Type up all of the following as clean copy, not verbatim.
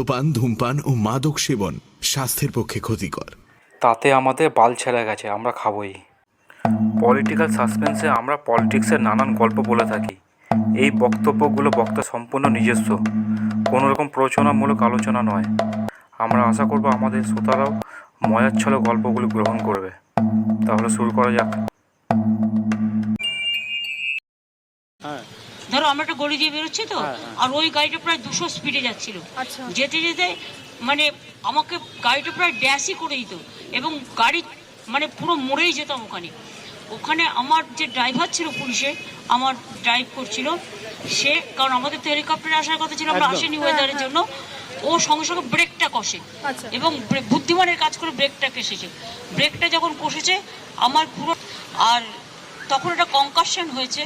মদ্যপান, ধূমপান ও মাদক সেবন স্বাস্থ্যের পক্ষে ক্ষতিকর। তাতে আমাদের বাল ছেড়ে গেছে, আমরা খাবোই। পলিটিক্যাল সাসপেন্সে আমরা পলিটিক্সের নানান গল্প বলে থাকি। এই বক্তব্যগুলো বক্তা সম্পূর্ণ নিজস্ব, কোনো রকম প্ররোচনামূলক আলোচনা নয়। আমরা আশা করব আমাদের শ্রোতারাও মজাচ্ছল গল্পগুলো গ্রহণ করবে। তাহলে শুরু করা যাক। ধরো আমরা একটা গলি দিয়ে বেরোচ্ছি তো, আর ওই গাড়িটা প্রায় 200 স্পিডে যাচ্ছিল। যেতে যেতে মানে আমাকে গাড়িটা প্রায় ড্যাশই করে দিত, এবং গাড়ি মানে পুরো মরেই যেতাম ওখানে। ওখানে আমার যে ড্রাইভার ছিল পুলিশে, আমার ড্রাইভ করছিল সে, কারণ আমাদের তো হেলিকপ্টারে আসার কথা ছিল, আমরা আসেনি ওয়েদারের জন্য। ও সঙ্গে সঙ্গে ব্রেকটা কষে, এবং বুদ্ধিমানের কাজ করে ব্রেকটা কষেছে। ব্রেকটা যখন কষেছে আমার পুরো, আর তখন একটা কনকাশন হয়েছে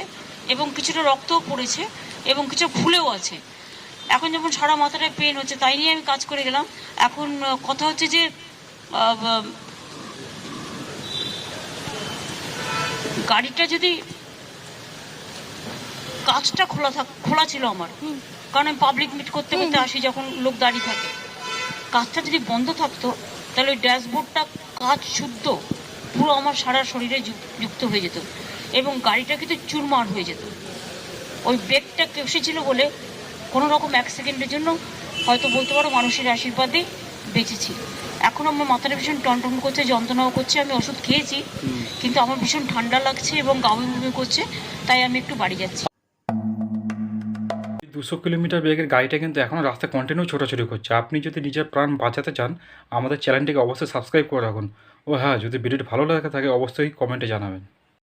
এবং কিছুটা রক্তও পড়েছে এবং কিছু ফুলেও আছে। এখন যখন সারা মাথাটায় পেন হচ্ছে, তাই নিয়ে আমি কাজ করে গেলাম। এখন কথা হচ্ছে যে গাড়িটা যদি কাঁচটা খোলা ছিল আমার, কারণ আমি পাবলিক মিট করতে করতে আসি যখন লোক দাঁড়িয়ে থাকে, কাঁচটা যদি বন্ধ থাকতো তাহলে ওই ড্যাশবোর্ডটা কাঁচ শুদ্ধ পুরো আমার সারা শরীরে যুক্ত হয়ে যেত এবং গাড়িটা কিন্তু চুরমার হয়ে যেত। ওই ব্রেকটা কষেছিল বলে কোনো রকম 1 সেকেন্ডের জন্য হয়তো বলতে পারো মানুষের আশীর্বাদে বেঁচেছি। এখন আমার মাথাটা ভীষণ টনটন করছে, যন্ত্রণাও করছে। আমি ওষুধ খেয়েছি, কিন্তু আমার ভীষণ ঠান্ডা লাগছে এবং গা বমি করছে, তাই আমি একটু বাড়ি যাচ্ছি। 200 কিলোমিটার বেগের গাড়িটা কিন্তু এখনও রাস্তায় কন্টিনিউ ছোটাছুটি করছে। আপনি যদি নিজের প্রাণ বাঁচাতে চান, আমাদের চ্যানেলটিকে অবশ্যই সাবস্ক্রাইব করে রাখুন। ও হ্যাঁ, যদি ভিডিওটি ভালো লাগে থাকে অবশ্যই কমেন্টে জানাবেন।